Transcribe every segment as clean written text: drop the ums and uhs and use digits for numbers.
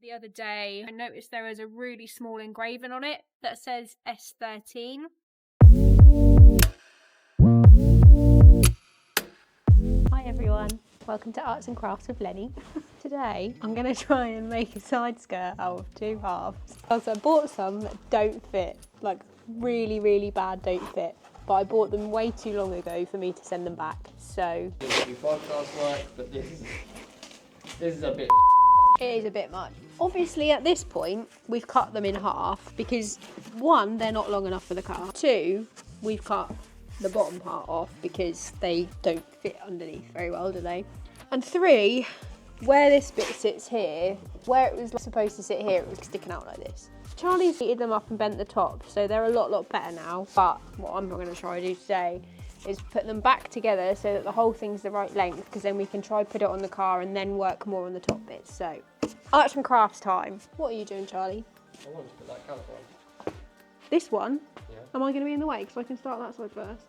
The other day, I noticed there was a really small engraving on it that says S13. Hi everyone, welcome to Arts and Crafts with Lenny. Today I'm going to try and make a side skirt out of two halves. Also, I bought some that don't fit, like really bad don't fit, but I bought them way too long ago for me to send them back, so... It'll be podcast work, but this is a bit... It is a bit much. Obviously at this point we've cut them in half because one, they're not long enough for the car. Two, we've cut the bottom part off because they don't fit underneath very well, do they? And three, where this bit sits here, where it was supposed to sit here, it was sticking out like this. Charlie's heated them up and bent the top, so they're a lot better now. But what I'm going to try to do today is put them back together so that the whole thing's the right length, because then we can try put it on the car and then work more on the top bits. So, arts and crafts time. What are you doing, Charlie? I want to put that caliper on. This one? Yeah. Am I going to be in the way? Because I can start that side first.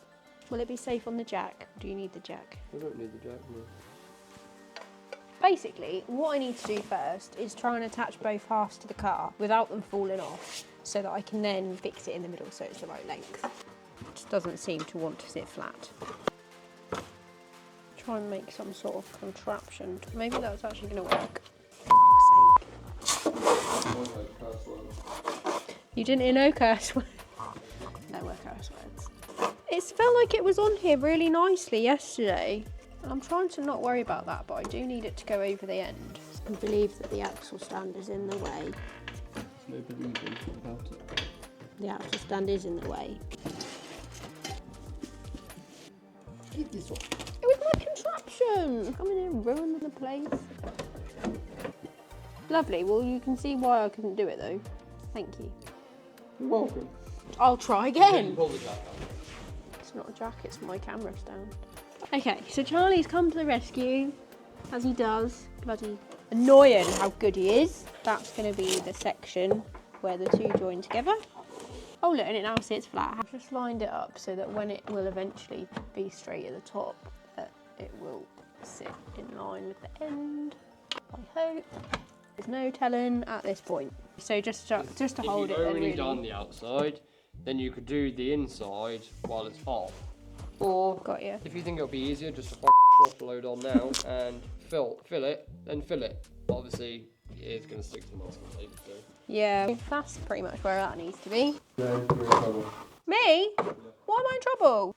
Will it be safe on the jack? Or do you need the jack? We don't need the jack, no. Basically, what I need to do first is try and attach both halves to the car without them falling off, so that I can then fix it in the middle so it's the right length. It just doesn't seem to want to sit flat. Try and make some sort of contraption. Maybe that's actually going to work. For fuck's sake. You didn't hear no curse words? No were curse words. It felt like it was on here really nicely yesterday. And I'm trying to not worry about that, but I do need it to go over the end. I believe that the axle stand is in the way. There's no believing about it. The axle stand is in the way. Eat this one. It was my contraption! Come in here and ruin the place. Lovely, well you can see why I couldn't do it though. Thank you. You're welcome. I'll try You didn't again. pull the jack out. It's not a jack, it's my camera stand. Okay, so Charlie's come to the rescue, as he does. Bloody annoying how good he is. That's going to be the section where the two join together. Oh look, and it now sits flat. I've just lined it up so that when it will eventually be straight at the top, that it will sit in line with the end. I hope. There's no telling at this point. So just to hold it. If you've and only really... done the outside, then you could do the inside while it's hot. Or, Got you. if you think it'll be easier, just to swap load on now and fill it, then fill it. Obviously, it is going to stick to the masking tape, so... Yeah, that's pretty much where that needs to be. No, you're in trouble. Me? Why am I in trouble?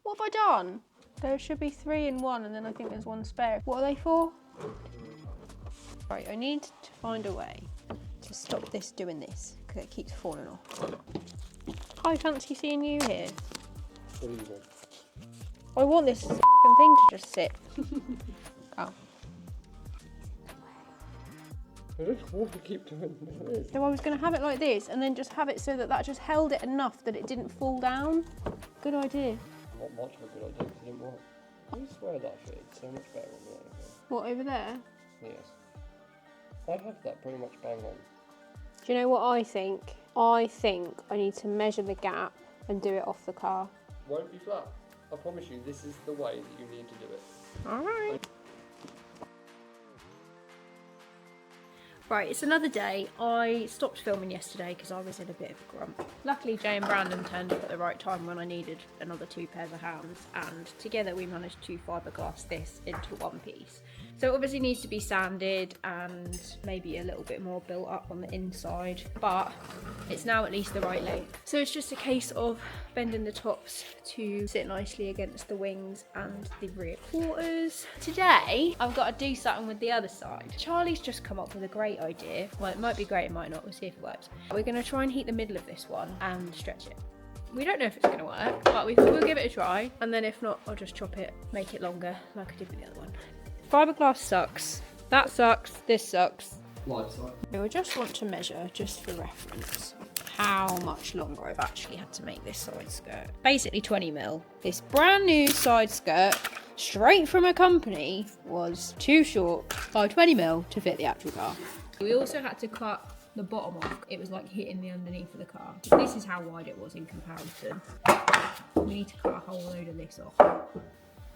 What have I done? There should be 3 in one, and then I think there's one spare. What are they for? Right, I need to find a way to stop this doing this, because it keeps falling off. I fancy seeing you here. What do you want? I want this thing to just sit. Oh. I don't want to keep doing this. So I was going to have it like this, and then just have it so that that just held it enough that it didn't fall down. Good idea. Not much of a good idea, because it didn't work. I swear that fitted so much better on the other one. What, over there? Yes. I have that pretty much bang on. Do you know what I think? I think I need to measure the gap and do it off the car. Won't be flat. I promise you, this is the way that you need to do it. Alright. Right, it's another day. I stopped filming yesterday because I was in a bit of a grump. Luckily, Jay and Brandon turned up at the right time when I needed another 2 pairs of hands, and together we managed to fiberglass this into one piece. So it obviously needs to be sanded and maybe a little bit more built up on the inside, but it's now at least the right length. So it's just a case of bending the tops to sit nicely against the wings and the rear quarters. Today, I've got to do something with the other side. Charlie's just come up with a great idea. Well, it might be great, it might not. We'll see if it works. We're going to try and heat the middle of this one and stretch it. We don't know if it's going to work, but we'll give it a try. And then if not, I'll just chop it, make it longer like I did with the other one. Fiberglass sucks. That sucks. This sucks. Light side. I just want to measure, just for reference, how much longer I've actually had to make this side skirt. Basically 20 mil. This brand new side skirt, straight from a company, was too short by 20 mil to fit the actual car. We also had to cut the bottom off. It was like hitting the underneath of the car. This is how wide it was in comparison. We need to cut a whole load of this off.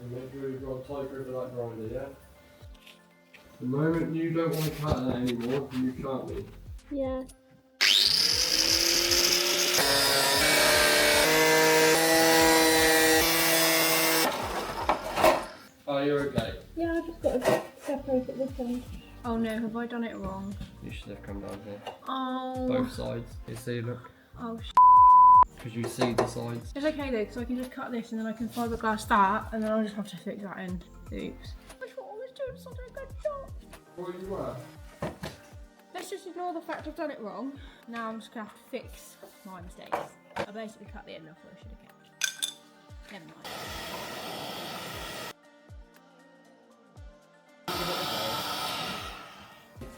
And make sure you've got a tight grip of that grinder, yeah? The moment you don't want to cut that anymore, you can't be. Yeah. Oh, you're okay. Yeah, I've just got to separate it this end. Oh no, have I done it wrong? You should have come down here. Oh. Both sides. You see, look. Oh Because you see the sides. It's okay though, because I can just cut this and then I can fiberglass that, and then I'll just have to fix that end. Oops. I thought I was doing such a good job. Well, you were. Let's just ignore the fact I've done it wrong. Now I'm just going to have to fix my mistakes. I basically cut the end off what I should have kept. Never mind.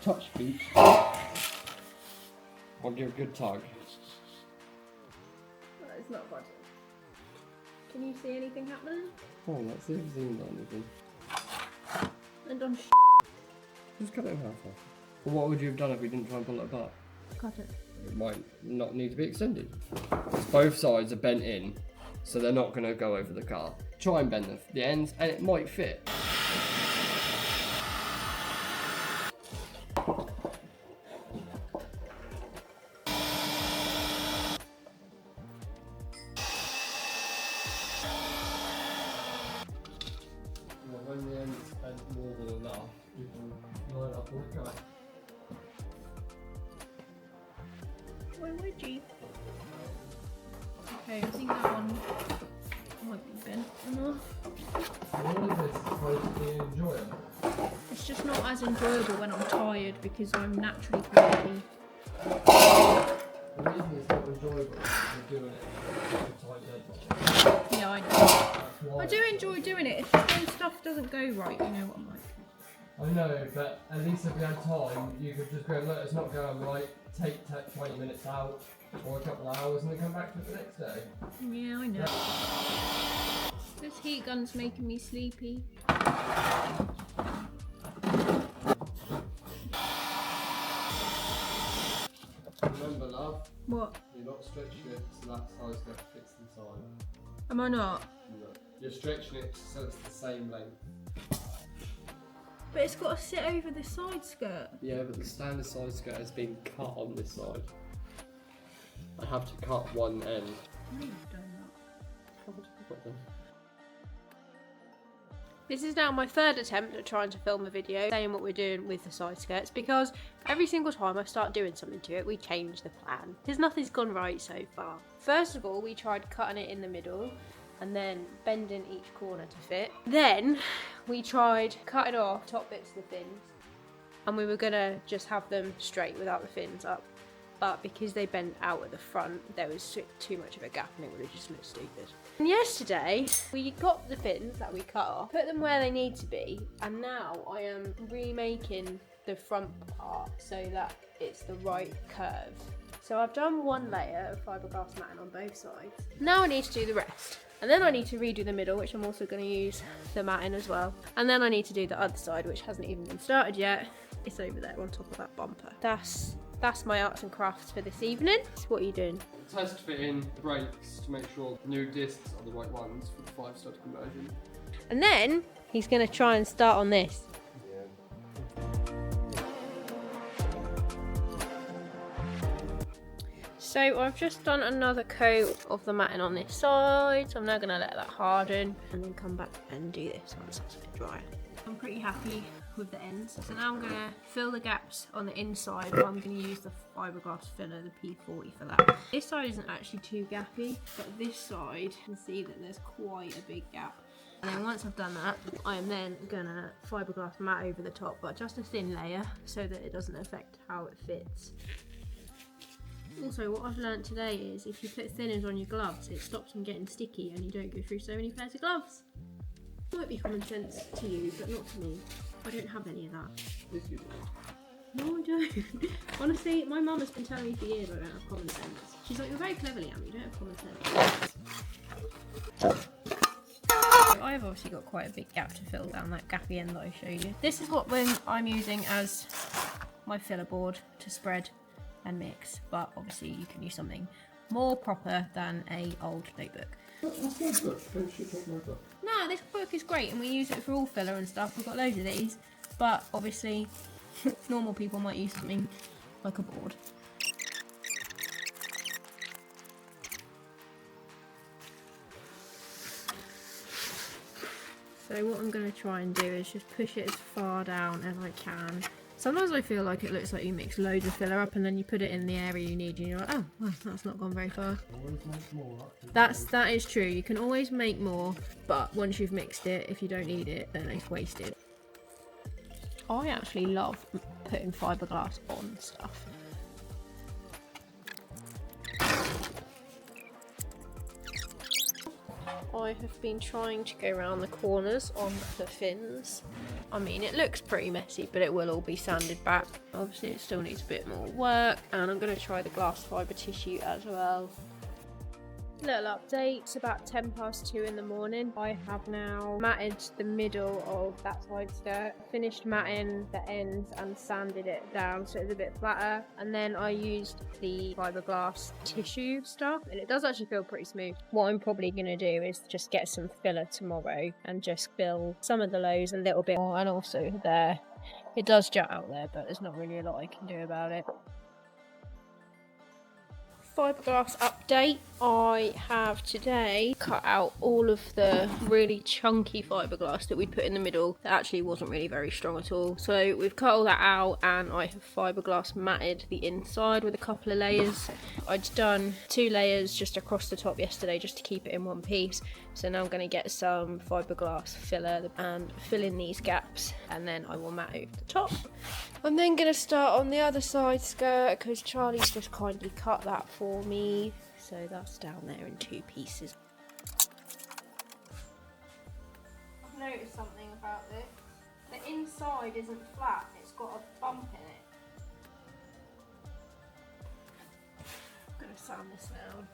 Touch feet. I'll give a good tug. That is not budging. Can you see anything happening? Oh, let's see if it's even done anything. And done Just cut it in half off. Well, what would you have done if we didn't try and pull it apart? cut it. It might not need to be extended. Both sides are bent in, so they're not going to go over the car. Try and bend the ends, and it might fit. When the ends bent more than enough, you can line up all the car. Where would you? Okay, I think that one might be bent enough. All of this is supposed to be enjoyable. It's just not as enjoyable when I'm tired because I'm naturally grumpy. The reason it's not enjoyable is you're doing it with tight deadlines. Yeah, I know. That's why. I do enjoy doing it. It's just when stuff doesn't go right, you know what I'm like. I know, but at least if we had time, you could just go, look, it's not going right, take 20 minutes out, or a couple of hours, and then come back to it the next day. Yeah, I know. This heat gun's making me sleepy. Remember, love, What? you're not stretching it so that side's going to fit inside. Am I not? No. You're stretching it so it's the same length. But it's got to sit over the side skirt. Yeah, but the standard side skirt has been cut on this side. I have to cut one end. I may have done that. This is now my third attempt at trying to film a video saying what we're doing with the side skirts, because every single time I start doing something to it, we change the plan. Because nothing's gone right so far. First of all, we tried cutting it in the middle and then bending each corner to fit. Then we tried cutting off top bits of the fins, and we were gonna just have them straight without the fins up. But because they bent out at the front, there was too much of a gap and it would have just looked stupid. And yesterday, we got the fins that we cut off, put them where they need to be, and now I am remaking the front part so that it's the right curve. So I've done one layer of fiberglass matting on both sides. Now I need to do the rest. And then I need to redo the middle, which I'm also going to use the matting as well. And then I need to do the other side, which hasn't even been started yet. It's over there on top of that bumper. That's my arts and crafts for this evening. What are you doing? Test fitting the brakes to make sure the new discs are the right ones for the 5-stud conversion. And then he's going to try and start on this. So I've just done another coat of the matting on this side, so I'm now going to let that harden and then come back and do this once that's a bit drier. I'm pretty happy with the ends, so now I'm going to fill the gaps on the inside, but I'm going to use the fiberglass filler, the P40 for that. This side isn't actually too gappy, but this side, you can see that there's quite a big gap. And then once I've done that, I am then going to fiberglass mat over the top, but just a thin layer so that it doesn't affect how it fits. Also, what I've learnt today is if you put thinners on your gloves, it stops them getting sticky and you don't go through so many pairs of gloves. It might be common sense to you, but not to me. I don't have any of that. Yes, you do. No, I don't. Honestly, my mum has been telling me for years I don't have common sense. She's like, you're very clever, Leanne, you don't have common sense. I've obviously got quite a big gap to fill down that gappy end that I showed you. This is what I'm using as my filler board to spread and mix, but obviously you can use something more proper than a old notebook. That's my book. Don't shit on my book. No, this book is great and we use it for all filler and stuff. We've got loads of these, but obviously normal people might use something like a board. So what I'm going to try and do is just push it as far down as I can. Sometimes I feel like it looks like you mix loads of filler up and then you put it in the area you need and you're like, oh, well, that's not gone very far. That is true. You can always make more, but once you've mixed it, if you don't need it, then it's wasted. I actually love putting fiberglass on stuff. I have been trying to go around the corners on the fins. I mean, it looks pretty messy, but it will all be sanded back. Obviously, it still needs a bit more work, and I'm going to try the glass fibre tissue as well. Little update, it's about 2:10 in the morning. I have now matted the middle of that side skirt, finished matting the ends and sanded it down so it's a bit flatter, and then I used the fiberglass tissue stuff and it does actually feel pretty smooth. What I'm probably going to do is just get some filler tomorrow and just fill some of the lows a little bit more, and also there. It does jut out there, but there's not really a lot I can do about it. Fiberglass update. I have today cut out all of the really chunky fiberglass that we put in the middle that actually wasn't really very strong at all. So we've cut all that out and I have fiberglass matted the inside with a couple of layers. I'd done 2 layers just across the top yesterday just to keep it in one piece. So now I'm going to get some fiberglass filler and fill in these gaps, and then I will mat over the top. I'm then going to start on the other side skirt because Charlie's just kindly cut that for me. So that's down there in 2 pieces. I've noticed something about this. The inside isn't flat, it's got a bump in it. I'm going to sand this down.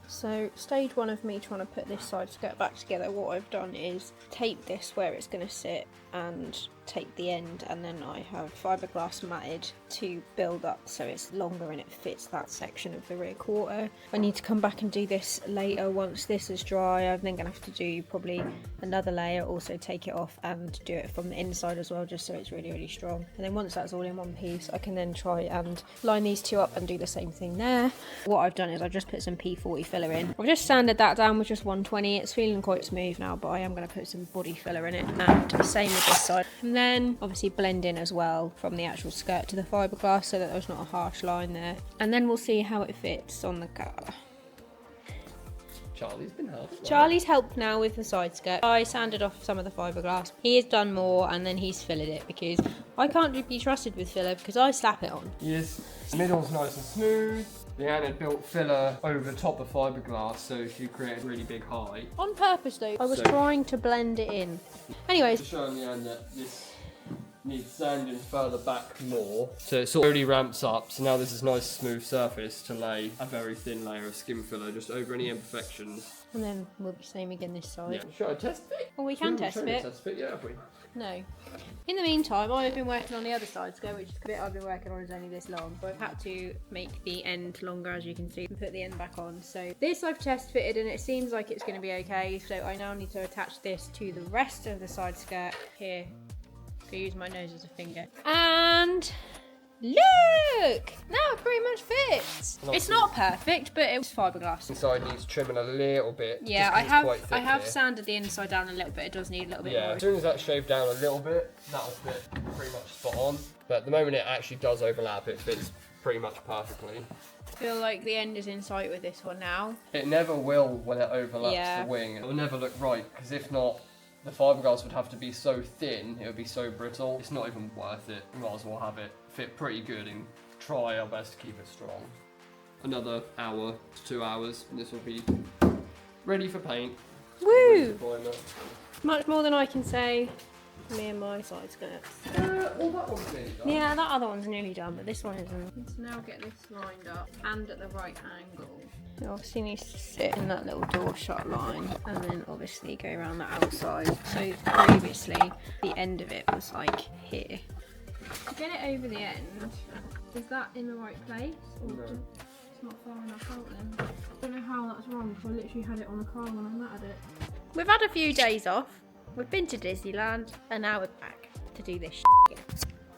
So stage 1 of me trying to put this side skirt back together, what I've done is tape this where it's going to sit and tape the end, and then I have fiberglass matted to build up so it's longer and it fits that section of the rear quarter. I need to come back and do this later once this is dry. I'm then going to have to do probably another layer, also take it off and do it from the inside as well, just so it's really, really strong. And then once that's all in one piece, I can then try and line these 2 up and do the same thing there. What I've done is I've just put some P40 filler in. I've just sanded that down with just 120. It's feeling quite smooth now, but I am going to put some body filler in it, and same with this side. And then obviously blend in as well from the actual skirt to the fiberglass so that there's not a harsh line there. And then we'll see how it fits on the car. Charlie's been helping. Charlie's helped now with the side skirt. I sanded off some of the fiberglass. He has done more and then he's fillered it because I can't be trusted with filler because I slap it on. Yes, the middle's nice and smooth. Leanne had built filler over the top of fiberglass so she created a really big height. On purpose though, I was trying to blend it in. Anyways. Just showing Leanne that this needs sanding further back more. So it sort of really ramps up. So now this is nice smooth surface to lay a very thin layer of skim filler just over any imperfections. And then we'll be same again this side. Yeah. Should I test fit? Well, we can test fit. Test fit, yeah, have we? No. In the meantime, I've been working on the other side skirt, which the bit I've been working on is only this long. So I've had to make the end longer, as you can see, and put the end back on. So this I've test fitted and it seems like it's going to be okay. So I now need to attach this to the rest of the side skirt here. I use my nose as a finger. And look! Now it pretty much fits. It's not perfect, but it was fiberglass. Inside needs trimming a little bit. Yeah, I have sanded the inside down a little bit. It does need a little bit more. As soon as that's shaved down a little bit, that'll fit pretty much spot on. But at the moment it actually does overlap. It fits pretty much perfectly. I feel like the end is in sight with this one now. It never will when it overlaps the wing. It will never look right, because if not, the fiberglass would have to be so thin, it would be so brittle. It's not even worth it. We might as well have it fit pretty good and try our best to keep it strong. Another hour to 2 hours, and this will be ready for paint. Woo! Much more than I can say. Me and my side skirts. Well, that one's nearly done. Yeah, that other one's nearly done, but this one isn't. Let's now get this lined up and at the right angle. It obviously needs to sit in that little door shut line and then obviously go around the outside. So previously the end of it was like here. To get it over the end, is that in the right place? Or No. It's not far enough out then. I don't know how that's wrong, so I literally had it on the car when I matted it. We've had a few days off. We've been to Disneyland and now we're back. to do this again.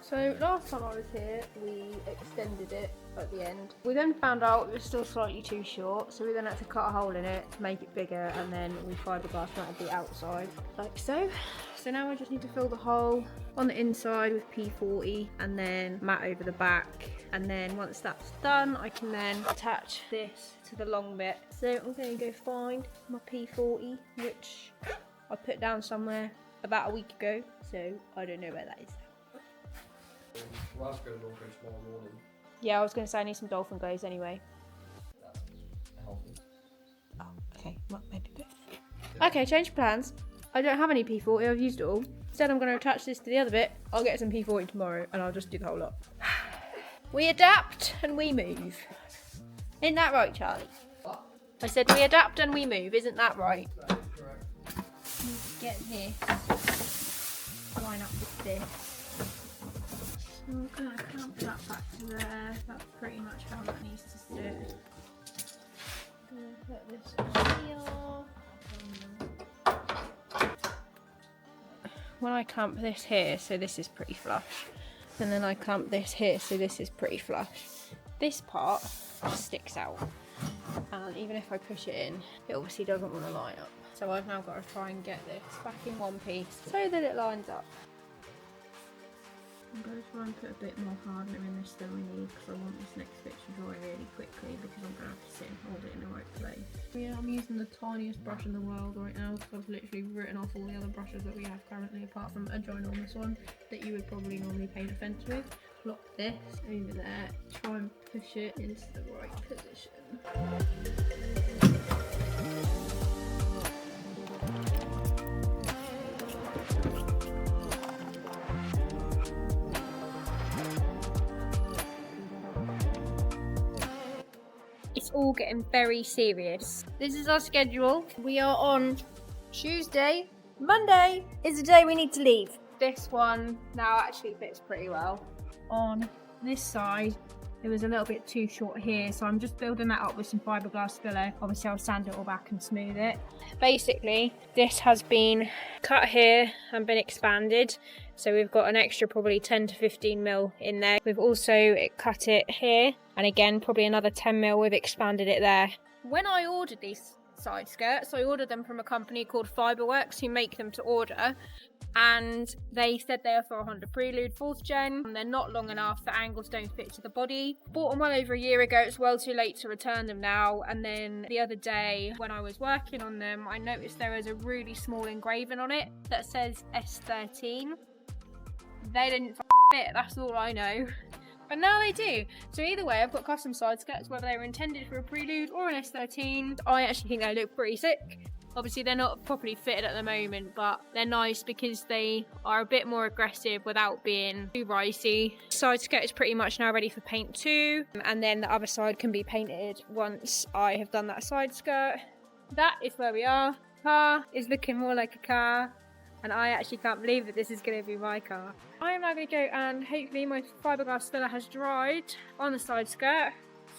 So last time I was here, we extended it at the end. We then found out it was still slightly too short, so we then had to cut a hole in it to make it bigger, and then we fiberglass matted the outside, like so. So now I just need to fill the hole on the inside with P40 and then mat over the back. And then once that's done, I can then attach this to the long bit. So I'm going to go find my P40, which I put down somewhere about a week ago, so I don't know where that is. Well, that's going to go tomorrow morning. Yeah, I was going to say I need some dolphin glaze anyway. Healthy. Oh, okay, well, maybe a bit. Okay, change plans. I don't have any P40, I've used it all. Instead I'm going to attach this to the other bit. I'll get some P40 tomorrow and I'll just do the whole lot. We adapt and we move. Isn't that right, Charlie? What? I said we adapt and we move, isn't that right? That is correct. Get this. Line up with this. So I'm going to clamp that back to there. That's pretty much how that needs to sit. I'm going to put this on here. When I clamp this here, so this is pretty flush. And then I clamp this here, so this is pretty flush. This part just sticks out. And even if I push it in, it obviously doesn't want to line up. So I've now got to try and get this back in one piece so that it lines up. I'm going to try and put a bit more hardener in this than we need because I want this next bit to dry really quickly because I'm going to have to sit and hold it in the right place. Yeah, I'm using the tiniest brush in the world right now because I've literally written off all the other brushes that we have currently apart from a ginormous one that you would probably normally paint a fence with. Plop this over there, try and push it into the right position. It's all getting very serious. This is our schedule. We are on Tuesday. Monday is the day we need to leave. This one now actually fits pretty well. On this side, it was a little bit too short here, so I'm just building that up with some fiberglass filler. Obviously I'll sand it all back and smooth it. Basically, this has been cut here and been expanded. So we've got an extra probably 10 to 15 mil in there. We've also cut it here, and again probably another 10 mil, we've expanded it there. When I ordered these side skirts, I ordered them from a company called Fiberworks who make them to order, and they said they are for a Honda Prelude 4th gen, and they're not long enough, the angles don't fit to the body. Bought them well over a year ago, it's well too late to return them now, and then the other day when I was working on them, I noticed there was a really small engraving on it that says S13. They didn't fit, that's all I know. But now they do. So either way, I've got custom side skirts, whether they were intended for a Prelude or an S13. I actually think they look pretty sick. Obviously they're not properly fitted at the moment, but they're nice because they are a bit more aggressive without being too ricey. Side skirt is pretty much now ready for paint too, and then the other side can be painted once I have done that side skirt. That is where we are. Car is looking more like a car, and I actually can't believe that this is going to be my car. I am now going to go and hopefully my fiberglass filler has dried on the side skirt.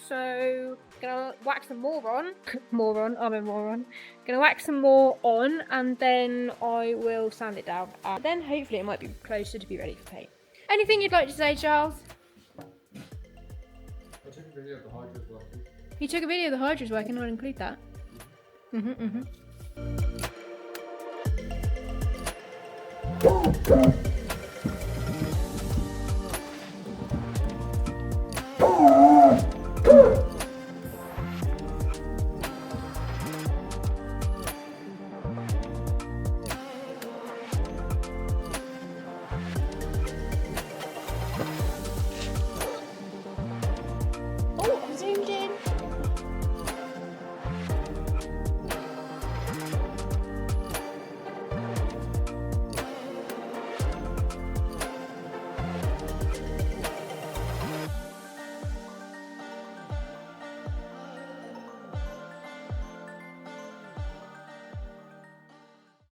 So, gonna wax some more on. I'm a moron. Gonna wax some more on, and then I will sand it down. And then hopefully it might be closer to be ready for paint. Anything you'd like to say, Charles? I took a video of the hydros working. You took a video of the hydros working, I'll include that.